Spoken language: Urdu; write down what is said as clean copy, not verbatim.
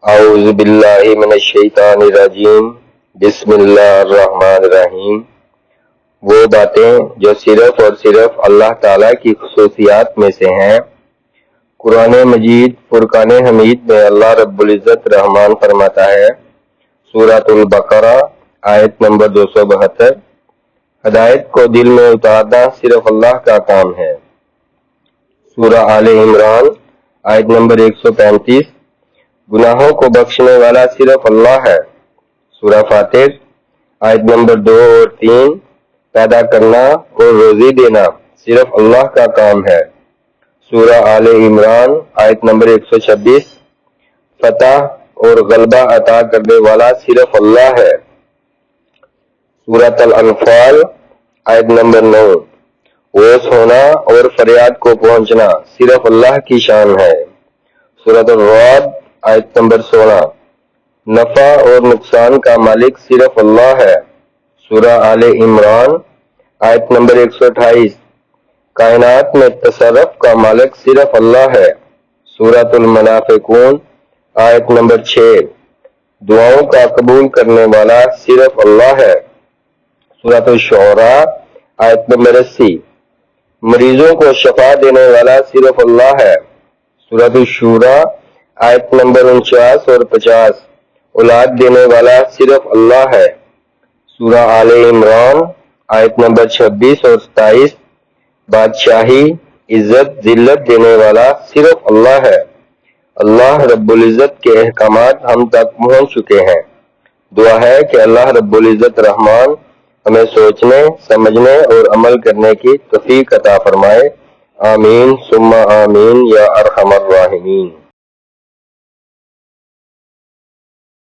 اعوذ باللہ من الشیطان الرجیم بسم اللہ الرحمن الرحیم۔ وہ باتیں جو صرف اور صرف اللہ تعالیٰ کی خصوصیات میں سے ہیں۔ قرآن مجید فرقان حمید میں اللہ رب العزت رحمان فرماتا ہے، سورۃ البقرہ آیت نمبر 272، ہدایت کو دل میں اتارنا صرف اللہ کا کام ہے۔ سورہ آل عمران آیت نمبر 135، گناہوں کو بخشنے والا صرف اللہ ہے۔ سورہ فاتر آیت نمبر 2 اور 3، پیدا کرنا اور روزی دینا صرف اللہ کا کام ہے۔ سورہ آل عمران آیت نمبر 126، فتح اور غلبہ عطا کرنے والا صرف اللہ ہے۔ سورۃ الانفال آیت نمبر 9، ہوش ہونا اور فریاد کو پہنچنا صرف اللہ کی شان ہے۔ سورۃ الرعد آیت نمبر 16، نفع اور نقصان کا مالک صرف اللہ ہے۔ سورہ آل عمران آیت نمبر 128، کائنات میں تصرف کا مالک صرف اللہ ہے۔ سورۃ المنافقون آیت نمبر 6، دعاؤں کا قبول کرنے والا صرف اللہ ہے۔ سورۃ الشعراء آیت نمبر 80، مریضوں کو شفا دینے والا صرف اللہ ہے۔ سورۃ الشورى آیت نمبر 49 اور 50، اولاد دینے والا صرف اللہ ہے۔ سورہ آل عمران آیت نمبر 26 اور 27، بادشاہی، عزت، ذلت دینے والا صرف اللہ ہے۔ اللہ رب العزت کے احکامات ہم تک پہنچ چکے ہیں۔ دعا ہے کہ اللہ رب العزت رحمان ہمیں سوچنے، سمجھنے اور عمل کرنے کی توفیق عطا فرمائے۔ آمین ثم آمین یا ارحم الراحمین۔